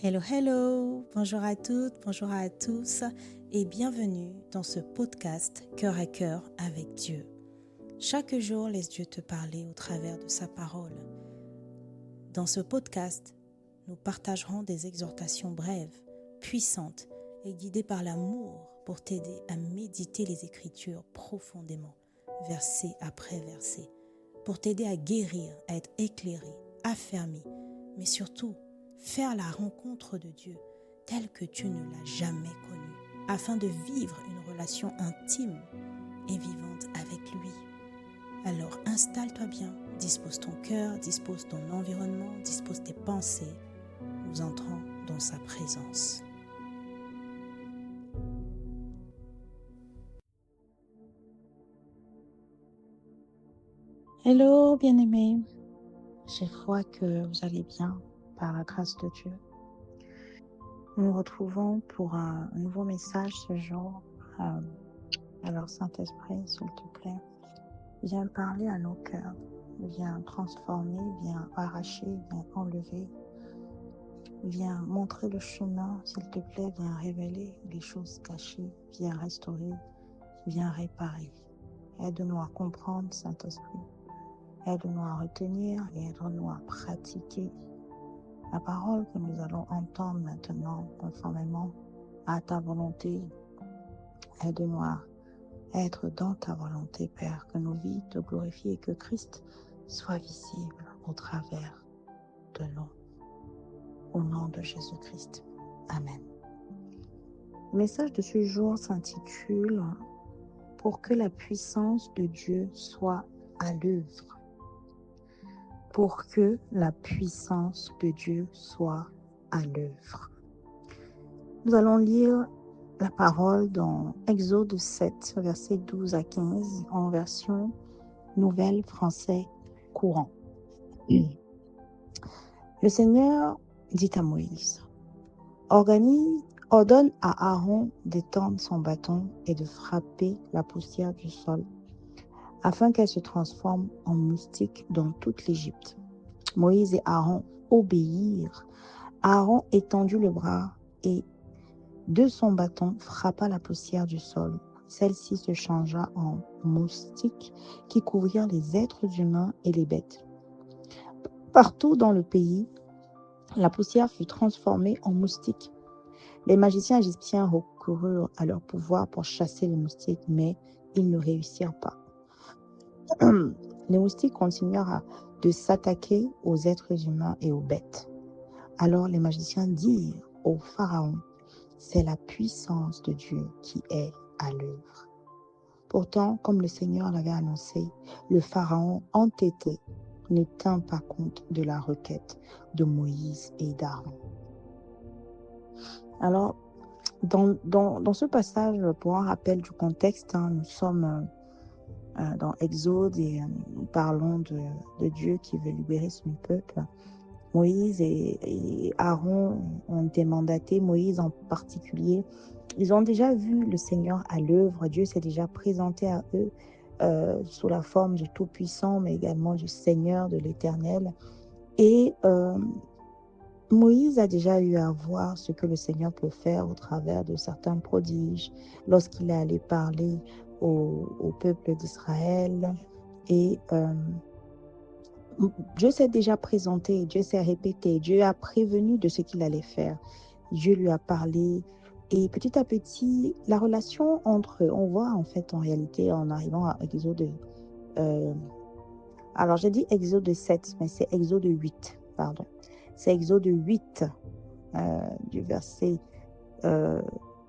Hello, hello, bonjour à toutes, bonjour à tous et bienvenue dans ce podcast Cœur à cœur avec Dieu. Chaque jour, laisse Dieu te parler au travers de sa parole. Dans ce podcast, nous partagerons des exhortations brèves, puissantes et guidées par l'amour pour t'aider à méditer les Écritures profondément, verset après verset, pour t'aider à guérir, à être éclairé, affermi, mais surtout faire la rencontre de Dieu telle que tu ne l'as jamais connu, afin de vivre une relation intime et vivante avec lui. Alors installe-toi bien, dispose ton cœur, dispose ton environnement, dispose tes pensées. Nous entrons dans sa présence. Hello bien-aimés, j'ai foi que vous allez bien par la grâce de Dieu. Nous nous retrouvons pour un nouveau message ce jour. Alors Saint-Esprit, s'il te plaît, viens parler à nos cœurs, viens transformer, viens arracher, viens enlever, viens montrer le chemin, s'il te plaît, viens révéler les choses cachées, viens restaurer, viens réparer. Aide-nous à comprendre, Saint-Esprit. Aide-nous à retenir et aide-nous à pratiquer la parole que nous allons entendre maintenant conformément à ta volonté. Aide-nous à être dans ta volonté, Père, que nos vies te glorifient et que Christ soit visible au travers de nous. Au nom de Jésus-Christ. Amen. Le message de ce jour s'intitule « Pour que la puissance de Dieu soit à l'œuvre ». Pour que la puissance de Dieu soit à l'œuvre. Nous allons lire la parole dans Exode 7, versets 12 à 15, en version Nouvelle Français courant. Le Seigneur dit à Moïse, ordonne à Aaron d'étendre son bâton et de frapper la poussière du sol, afin qu'elle se transforme en moustique dans toute l'Égypte. Moïse et Aaron obéirent. Aaron étendit le bras et de son bâton frappa la poussière du sol. Celle-ci se changea en moustiques qui couvrirent les êtres humains et les bêtes. Partout dans le pays, la poussière fut transformée en moustiques. Les magiciens égyptiens recoururent à leur pouvoir pour chasser les moustiques, mais ils ne réussirent pas. Les moustiques continuèrent de s'attaquer aux êtres humains et aux bêtes. Alors les magiciens dirent au Pharaon, c'est la puissance de Dieu qui est à l'œuvre. Pourtant, comme le Seigneur l'avait annoncé, le Pharaon entêté ne tint pas compte de la requête de Moïse et d'Aaron. Alors, dans ce passage, pour un rappel du contexte, nous sommes dans Exode et nous parlons de Dieu qui veut libérer son peuple. Moïse et Aaron ont été mandatés, Moïse en particulier. Ils ont déjà vu le Seigneur à l'œuvre. Dieu s'est déjà présenté à eux sous la forme du Tout-Puissant, mais également du Seigneur, de l'Éternel. Et Moïse a déjà eu à voir ce que le Seigneur peut faire au travers de certains prodiges lorsqu'il est allé parler au peuple d'Israël. Et Dieu s'est déjà présenté, Dieu s'est répété, Dieu a prévenu de ce qu'il allait faire. Dieu lui a parlé. Et petit à petit, la relation entre eux, on voit en fait en réalité en arrivant à Exode. Alors j'ai dit Exode 7, mais c'est Exode 8, pardon. C'est Exode 8 du verset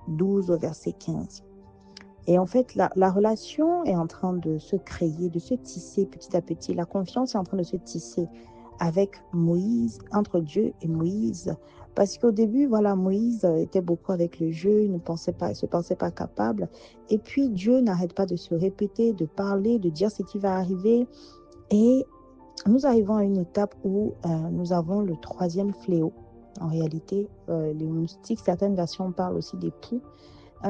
12 au verset 15. Et en fait, la relation est en train de se créer, de se tisser petit à petit. La confiance est en train de se tisser avec Moïse, entre Dieu et Moïse. Parce qu'au début, voilà, Moïse était beaucoup avec le jeu, il ne se pensait pas capable. Et puis, Dieu n'arrête pas de se répéter, de parler, de dire ce qui va arriver. Et nous arrivons à une étape où nous avons le troisième fléau. En réalité, les moustiques, certaines versions parlent aussi des poux.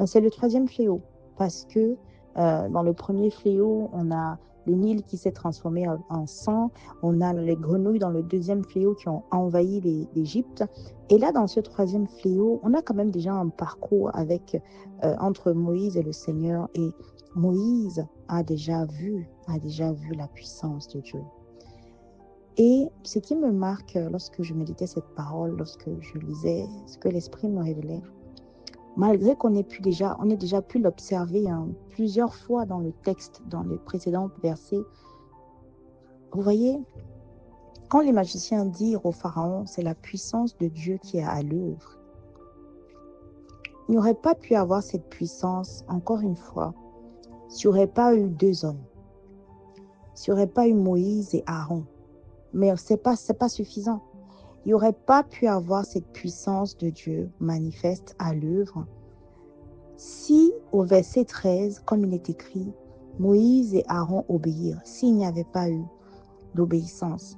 C'est le troisième fléau. Parce que dans le premier fléau, on a le Nil qui s'est transformé en sang, on a les grenouilles dans le deuxième fléau qui ont envahi l'Égypte. Et là, dans ce troisième fléau, on a quand même déjà un parcours avec, entre Moïse et le Seigneur. Et Moïse a déjà vu la puissance de Dieu. Et ce qui me marque lorsque je méditais cette parole, lorsque je lisais ce que l'Esprit me révélait, malgré qu'on ait déjà pu l'observer plusieurs fois dans le texte, dans les précédents versets, vous voyez, quand les magiciens dirent au Pharaon, c'est la puissance de Dieu qui est à l'œuvre, il n'y aurait pas pu avoir cette puissance, encore une fois, s'il n'y aurait pas eu deux hommes, s'il n'y aurait pas eu Moïse et Aaron. Mais ce n'est pas suffisant. Il n'y aurait pas pu avoir cette puissance de Dieu manifeste à l'œuvre si, au verset 13, comme il est écrit, Moïse et Aaron obéirent, s'il n'y avait pas eu d'obéissance.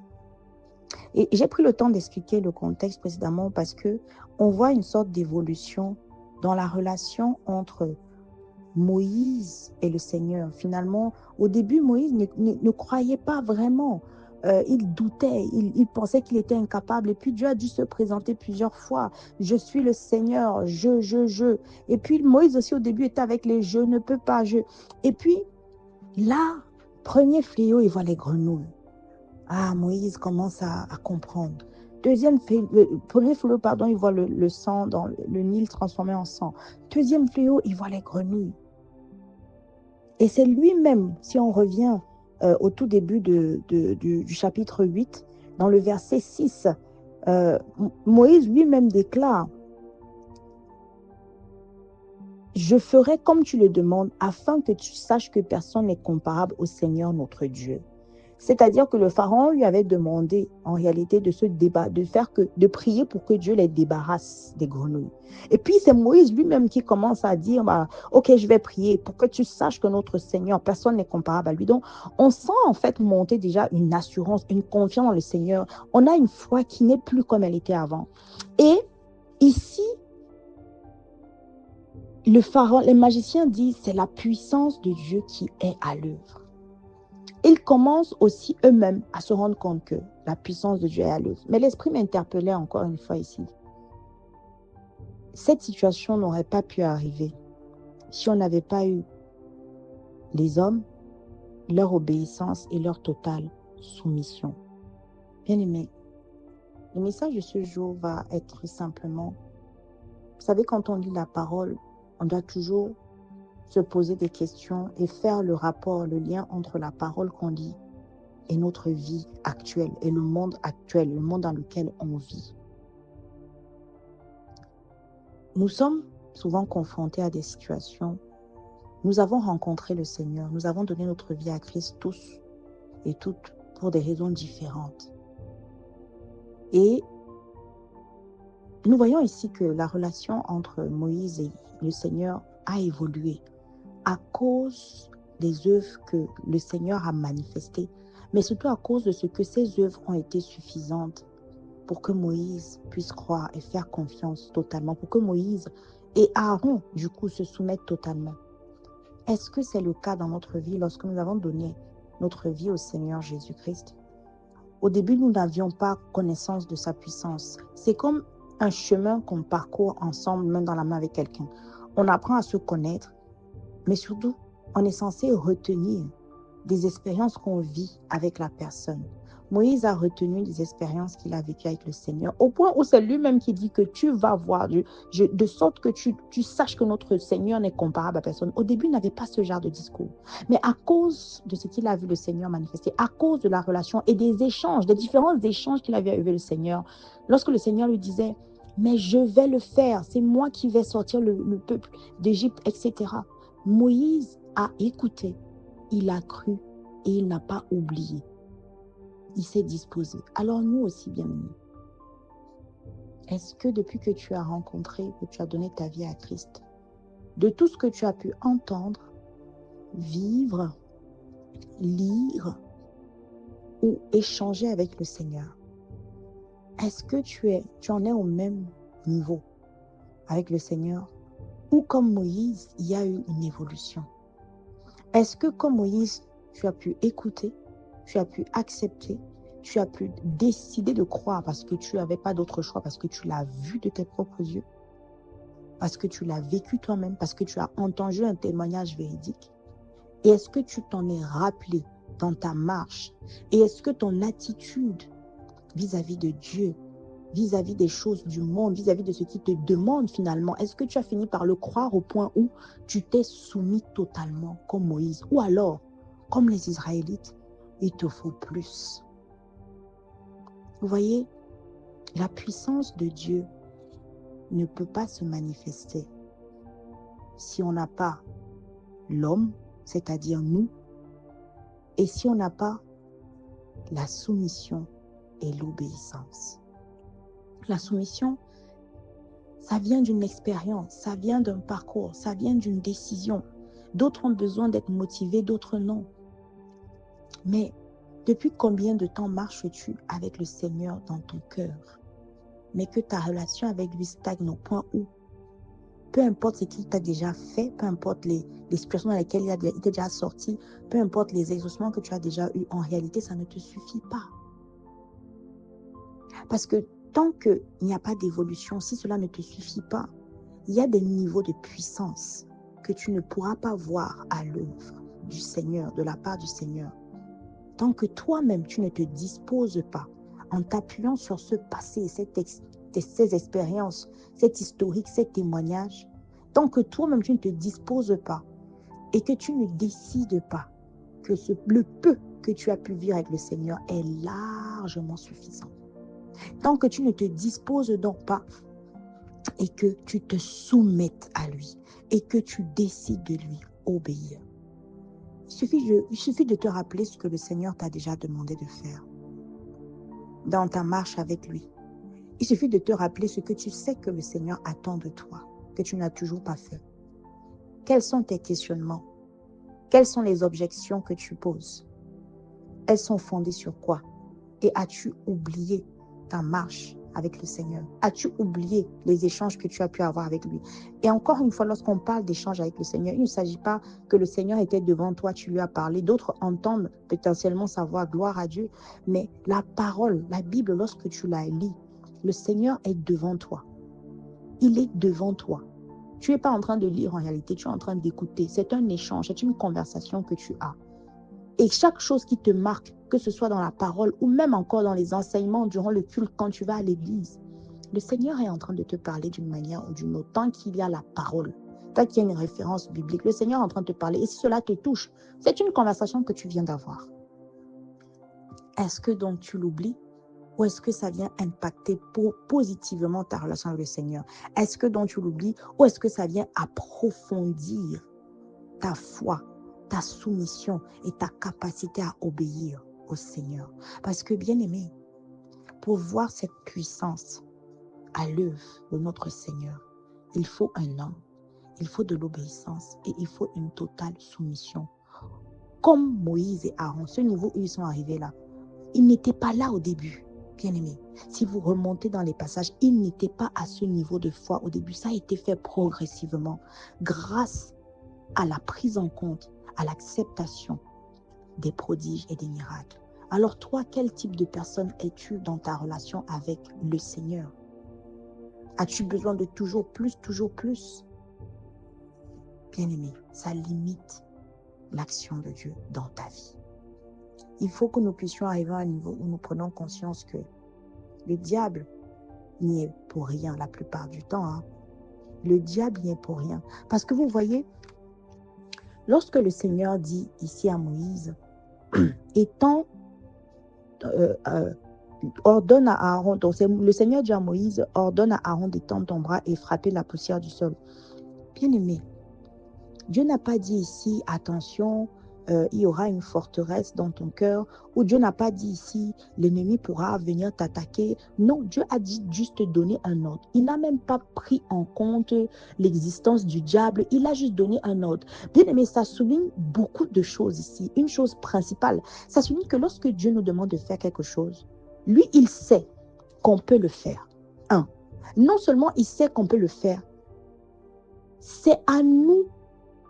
Et j'ai pris le temps d'expliquer le contexte précédemment parce que on voit une sorte d'évolution dans la relation entre Moïse et le Seigneur. Finalement, au début, Moïse ne croyait pas vraiment. Il doutait, il pensait qu'il était incapable. Et puis Dieu a dû se présenter plusieurs fois. Je suis le Seigneur, je. Et puis Moïse aussi au début était avec les je ne peux pas, je. Et puis là, premier fléau, il voit les grenouilles. Ah, Moïse commence à comprendre. Premier fléau, pardon, il voit le sang dans le Nil transformé en sang. Deuxième fléau, il voit les grenouilles. Et c'est lui-même, si on revient au tout début du chapitre 8, dans le verset 6, Moïse lui-même déclare, « Je ferai comme tu le demandes, afin que tu saches que personne n'est comparable au Seigneur notre Dieu. » C'est-à-dire que le Pharaon lui avait demandé, en réalité, de prier pour que Dieu les débarrasse des grenouilles. Et puis, c'est Moïse lui-même qui commence à dire, ok, je vais prier pour que tu saches que notre Seigneur, personne n'est comparable à lui. Donc, on sent en fait monter déjà une assurance, une confiance dans le Seigneur. On a une foi qui n'est plus comme elle était avant. Et ici, le Pharaon, les magiciens disent, c'est la puissance de Dieu qui est à l'œuvre. Ils commencent aussi eux-mêmes à se rendre compte que la puissance de Dieu est à l'œuvre. Mais l'Esprit m'interpellait encore une fois ici. Cette situation n'aurait pas pu arriver si on n'avait pas eu les hommes, leur obéissance et leur totale soumission. Bien-aimés, le message de ce jour va être simplement, vous savez, quand on lit la parole, on doit toujours se poser des questions et faire le rapport, le lien entre la parole qu'on lit et notre vie actuelle et le monde actuel, le monde dans lequel on vit. Nous sommes souvent confrontés à des situations. Nous avons rencontré le Seigneur, nous avons donné notre vie à Christ tous et toutes pour des raisons différentes. Et nous voyons ici que la relation entre Moïse et le Seigneur a évolué à cause des œuvres que le Seigneur a manifestées, mais surtout à cause de ce que ces œuvres ont été suffisantes pour que Moïse puisse croire et faire confiance totalement, pour que Moïse et Aaron, du coup, se soumettent totalement. Est-ce que c'est le cas dans notre vie lorsque nous avons donné notre vie au Seigneur Jésus-Christ? Au début, nous n'avions pas connaissance de sa puissance. C'est comme un chemin qu'on parcourt ensemble, main dans la main avec quelqu'un. On apprend à se connaître, mais surtout, on est censé retenir des expériences qu'on vit avec la personne. Moïse a retenu des expériences qu'il a vécues avec le Seigneur, au point où c'est lui-même qui dit que tu vas voir Dieu, de sorte que tu saches que notre Seigneur n'est comparable à personne. Au début, il n'avait pas ce genre de discours. Mais à cause de ce qu'il a vu le Seigneur manifester, à cause de la relation et des échanges, des différents échanges qu'il avait avec le Seigneur, lorsque le Seigneur lui disait, mais je vais le faire, c'est moi qui vais sortir le peuple d'Égypte, etc. Moïse a écouté, il a cru et il n'a pas oublié. Il s'est disposé. Alors nous aussi, bien-aimés, est-ce que depuis que tu as rencontré, que tu as donné ta vie à Christ, de tout ce que tu as pu entendre, vivre, lire ou échanger avec le Seigneur, est-ce que tu en es au même niveau avec le Seigneur? Ou comme Moïse, il y a eu une évolution? Est-ce que comme Moïse, tu as pu écouter, tu as pu accepter, tu as pu décider de croire parce que tu n'avais pas d'autre choix, parce que tu l'as vu de tes propres yeux, parce que tu l'as vécu toi-même, parce que tu as entendu un témoignage véridique. Et est-ce que tu t'en es rappelé dans ta marche? Et est-ce que ton attitude vis-à-vis de Dieu, vis-à-vis des choses du monde, vis-à-vis de ce qui te demande finalement, est-ce que tu as fini par le croire au point où tu t'es soumis totalement comme Moïse? Ou alors, comme les Israélites, il te faut plus. Vous voyez, la puissance de Dieu ne peut pas se manifester si on n'a pas l'homme, c'est-à-dire nous, et si on n'a pas la soumission et l'obéissance. La soumission, ça vient d'une expérience, ça vient d'un parcours, ça vient d'une décision. D'autres ont besoin d'être motivés, d'autres non. Mais depuis combien de temps marches-tu avec le Seigneur dans ton cœur, mais que ta relation avec lui stagne au point où, peu importe ce qu'il t'a déjà fait, peu importe les situations dans lesquelles il est déjà sorti, peu importe les exaucements que tu as déjà eus, en réalité, ça ne te suffit pas. Parce que tant qu'il n'y a pas d'évolution, si cela ne te suffit pas, il y a des niveaux de puissance que tu ne pourras pas voir à l'œuvre du Seigneur, de la part du Seigneur. Tant que toi-même, tu ne te disposes pas, en t'appuyant sur ce passé, ces expériences, cet historique, ces témoignages, tant que toi-même, tu ne te disposes pas et que tu ne décides pas que le peu que tu as pu vivre avec le Seigneur est largement suffisant. Tant que tu ne te disposes donc pas et que tu te soumettes à lui et que tu décides de lui obéir. Il suffit de te rappeler ce que le Seigneur t'a déjà demandé de faire dans ta marche avec lui. Il suffit de te rappeler ce que tu sais que le Seigneur attend de toi, que tu n'as toujours pas fait. Quels sont tes questionnements? Quelles sont les objections que tu poses? Elles sont fondées sur quoi? Et as-tu oublié ta marche avec le Seigneur? As-tu oublié les échanges que tu as pu avoir avec lui? Et encore une fois, lorsqu'on parle d'échanges avec le Seigneur, il ne s'agit pas que le Seigneur était devant toi, tu lui as parlé. D'autres entendent potentiellement sa voix, gloire à Dieu. Mais la parole, la Bible, lorsque tu la lis, le Seigneur est devant toi. Il est devant toi. Tu n'es pas en train de lire en réalité, tu es en train d'écouter. C'est un échange, c'est une conversation que tu as. Et chaque chose qui te marque, que ce soit dans la parole ou même encore dans les enseignements durant le culte quand tu vas à l'église, le Seigneur est en train de te parler d'une manière ou d'une autre. Tant qu'il y a la parole, tant qu'il y a une référence biblique, le Seigneur est en train de te parler. Et si cela te touche, c'est une conversation que tu viens d'avoir. Est-ce que donc tu l'oublies? Ou est-ce que ça vient impacter positivement ta relation avec le Seigneur? Est-ce que donc tu l'oublies? Ou est-ce que ça vient approfondir ta foi, ta soumission et ta capacité à obéir au Seigneur? Parce que, bien aimé, pour voir cette puissance à l'œuvre de notre Seigneur, il faut un homme, il faut de l'obéissance et il faut une totale soumission. Comme Moïse et Aaron, ce niveau où ils sont arrivés là, ils n'étaient pas là au début, bien aimé. Si vous remontez dans les passages, ils n'étaient pas à ce niveau de foi au début. Ça a été fait progressivement grâce à la prise en compte, à l'acceptation des prodiges et des miracles. Alors toi, quel type de personne es-tu dans ta relation avec le Seigneur? As-tu besoin de toujours plus, toujours plus? Bien-aimé, ça limite l'action de Dieu dans ta vie. Il faut que nous puissions arriver à un niveau où nous prenons conscience que le diable n'y est pour rien la plupart du temps. Le diable n'y est pour rien. Parce que vous voyez, lorsque le Seigneur dit ici à Moïse, étant ordonne à Aaron, donc le Seigneur dit à Moïse, ordonne à Aaron d'étendre ton bras et frapper la poussière du sol. Bien aimé, Dieu n'a pas dit ici, attention, il y aura une forteresse dans ton cœur, ou Dieu n'a pas dit ici, l'ennemi pourra venir t'attaquer. Non, Dieu a dit juste donner un ordre. Il n'a même pas pris en compte l'existence du diable, il a juste donné un ordre. Bien aimé, ça souligne beaucoup de choses ici. Une chose principale, ça souligne que lorsque Dieu nous demande de faire quelque chose, lui, il sait qu'on peut le faire. Non seulement il sait qu'on peut le faire, c'est à nous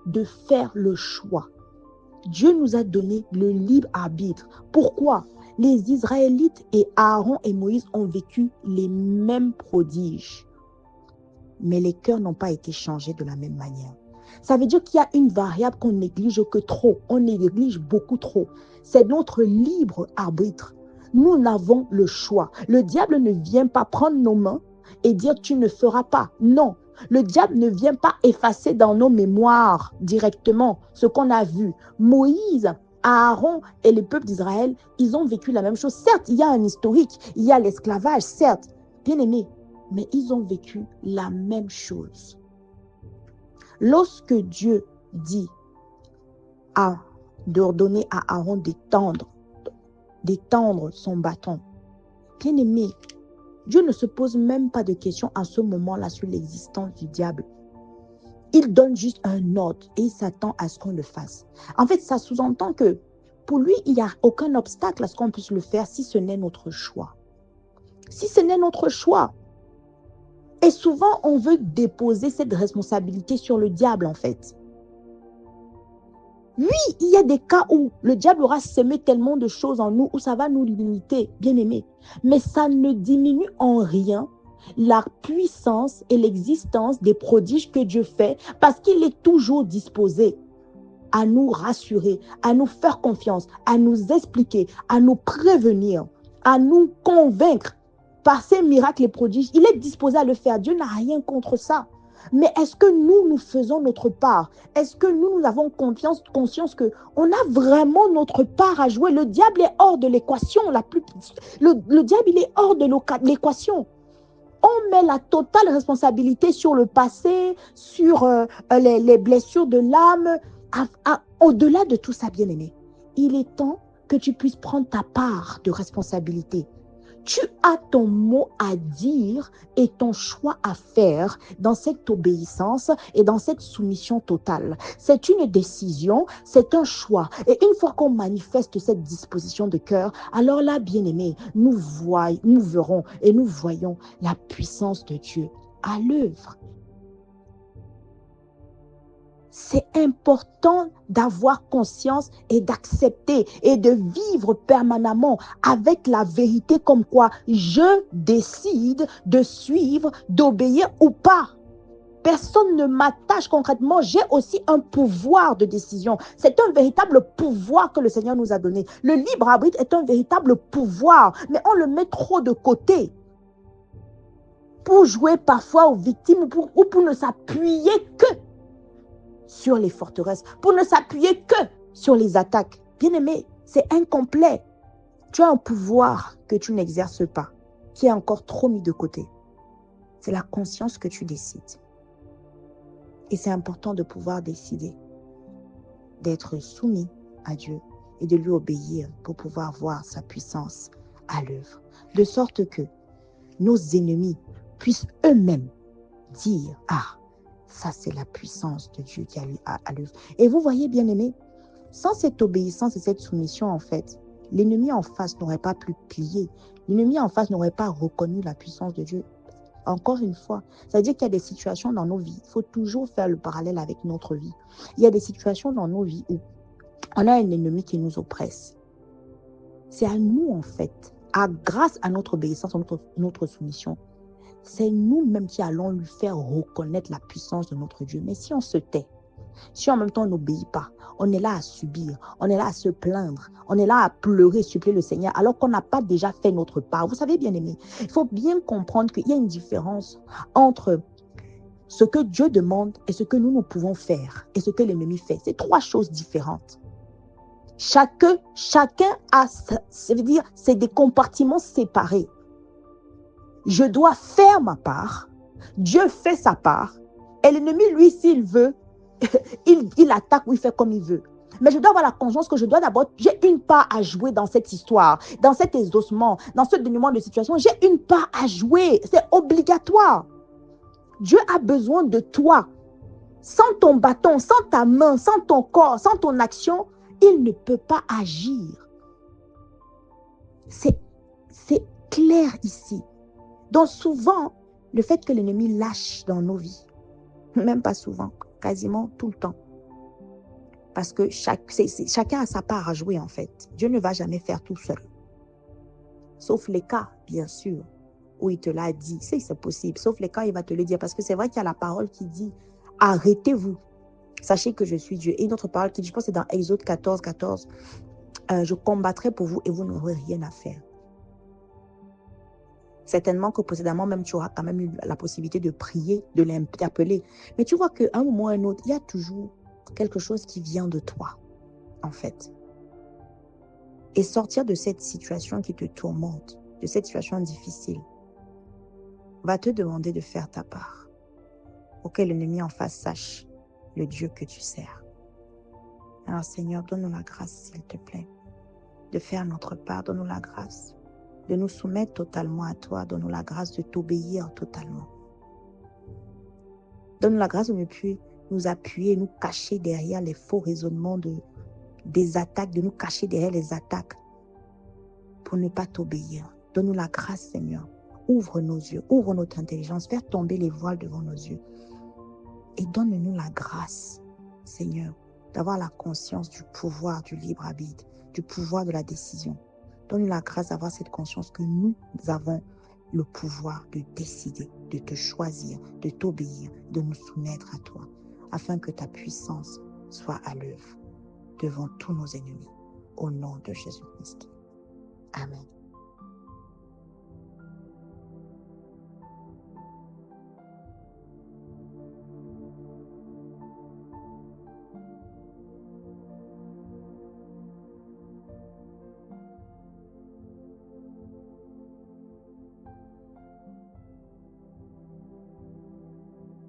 de faire le choix Dieu nous a donné le libre arbitre. Pourquoi? Les Israélites et Aaron et Moïse ont vécu les mêmes prodiges. Mais les cœurs n'ont pas été changés de la même manière. Ça veut dire qu'il y a une variable qu'on néglige que trop. On néglige beaucoup trop. C'est notre libre arbitre. Nous n'avons le choix. Le diable ne vient pas prendre nos mains et dire tu ne feras pas. Non. Le diable ne vient pas effacer dans nos mémoires directement ce qu'on a vu. Moïse, Aaron et le peuple d'Israël, ils ont vécu la même chose. Certes, il y a un historique, il y a l'esclavage, certes, bien aimé, mais ils ont vécu la même chose. Lorsque Dieu dit d'ordonner à Aaron d'étendre son bâton, bien aimé, Dieu ne se pose même pas de questions à ce moment-là sur l'existence du diable. Il donne juste un ordre et il s'attend à ce qu'on le fasse. En fait, ça sous-entend que pour lui, il n'y a aucun obstacle à ce qu'on puisse le faire si ce n'est notre choix. Si ce n'est notre choix. Et souvent, on veut déposer cette responsabilité sur le diable, en fait. Oui, il y a des cas où le diable aura semé tellement de choses en nous, où ça va nous limiter, bien aimé. Mais ça ne diminue en rien la puissance et l'existence des prodiges que Dieu fait, parce qu'il est toujours disposé à nous rassurer, à nous faire confiance, à nous expliquer, à nous prévenir, à nous convaincre par ses miracles et prodiges. Il est disposé à le faire. Dieu n'a rien contre ça. Mais est-ce que nous faisons notre part? Est-ce que nous avons conscience qu'on a vraiment notre part à jouer? Le diable est hors de l'équation. Le diable, il est hors de l'équation. On met la totale responsabilité sur le passé, sur les blessures de l'âme. Au-delà de tout ça, bien-aimé, il est temps que tu puisses prendre ta part de responsabilité. Tu as ton mot à dire et ton choix à faire dans cette obéissance et dans cette soumission totale. C'est une décision, c'est un choix. Et une fois qu'on manifeste cette disposition de cœur, alors là, bien-aimé, nous verrons et nous voyons la puissance de Dieu à l'œuvre. C'est important d'avoir conscience et d'accepter et de vivre permanemment avec la vérité comme quoi je décide de suivre, d'obéir ou pas. Personne ne m'attache concrètement. J'ai aussi un pouvoir de décision. C'est un véritable pouvoir que le Seigneur nous a donné. Le libre arbitre est un véritable pouvoir, mais on le met trop de côté pour jouer parfois aux victimes ou pour ne s'appuyer que sur les forteresses, pour ne s'appuyer que sur les attaques. Bien-aimé, c'est incomplet. Tu as un pouvoir que tu n'exerces pas, qui est encore trop mis de côté. C'est la conscience que tu décides. Et c'est important de pouvoir décider d'être soumis à Dieu et de lui obéir pour pouvoir voir sa puissance à l'œuvre. De sorte que nos ennemis puissent eux-mêmes dire « Ah, ça, c'est la puissance de Dieu qui est à l'œuvre. » Et vous voyez, bien-aimés, sans cette obéissance et cette soumission, en fait, l'ennemi en face n'aurait pas pu plier. L'ennemi en face n'aurait pas reconnu la puissance de Dieu. Encore une fois, ça veut dire qu'il y a des situations dans nos vies. Il faut toujours faire le parallèle avec notre vie. Il y a des situations dans nos vies où on a un ennemi qui nous oppresse. C'est à nous, en fait, grâce à notre obéissance, à notre soumission, c'est nous-mêmes qui allons lui faire reconnaître la puissance de notre Dieu. Mais si on se tait, si en même temps on n'obéit pas, on est là à subir, on est là à se plaindre, on est là à pleurer, supplier le Seigneur, alors qu'on n'a pas déjà fait notre part. Vous savez, bien aimé, il faut bien comprendre qu'il y a une différence entre ce que Dieu demande et ce que nous pouvons faire et ce que l'ennemi fait. C'est trois choses différentes. Chacun a, ça veut dire, c'est des compartiments séparés. Je dois faire ma part, Dieu fait sa part, et l'ennemi, lui, s'il veut, il attaque ou il fait comme il veut. Mais je dois avoir la conscience que j'ai une part à jouer dans cette histoire, dans cet exaucement, dans ce dénouement de situation. J'ai une part à jouer, c'est obligatoire. Dieu a besoin de toi. Sans ton bâton, sans ta main, sans ton corps, sans ton action, il ne peut pas agir. C'est clair ici. Donc souvent, le fait que l'ennemi lâche dans nos vies, même pas souvent, quasiment tout le temps, Parce que chacun a sa part à jouer, en fait. Dieu ne va jamais faire tout seul. Sauf les cas, bien sûr, où il te l'a dit. C'est possible. Sauf les cas, il va te le dire. Parce que c'est vrai qu'il y a la parole qui dit « Arrêtez-vous. Sachez que je suis Dieu. » Et une autre parole qui dit, je pense que c'est dans Exode 14, 14, je combattrai pour vous et vous n'aurez rien à faire. Certainement que précédemment, même tu auras quand même eu la possibilité de prier, de l'interpeller. Mais tu vois qu'à un moment ou à un autre, il y a toujours quelque chose qui vient de toi, en fait. Et sortir de cette situation qui te tourmente, de cette situation difficile, va te demander de faire ta part pour que l'ennemi en face sache le Dieu que tu sers. Alors Seigneur, donne-nous la grâce, s'il te plaît, de faire notre part. Donne-nous la grâce de nous soumettre totalement à toi. Donne-nous la grâce de t'obéir totalement. Donne-nous la grâce de ne plus nous appuyer, nous cacher derrière les faux raisonnements des attaques, de nous cacher derrière les attaques pour ne pas t'obéir. Donne-nous la grâce, Seigneur. Ouvre nos yeux, ouvre notre intelligence, faire tomber les voiles devant nos yeux. Et donne-nous la grâce, Seigneur, d'avoir la conscience du pouvoir du libre arbitre, du pouvoir de la décision. Donne-nous la grâce d'avoir cette conscience que nous avons le pouvoir de décider, de te choisir, de t'obéir, de nous soumettre à toi, afin que ta puissance soit à l'œuvre devant tous nos ennemis. Au nom de Jésus-Christ. Amen.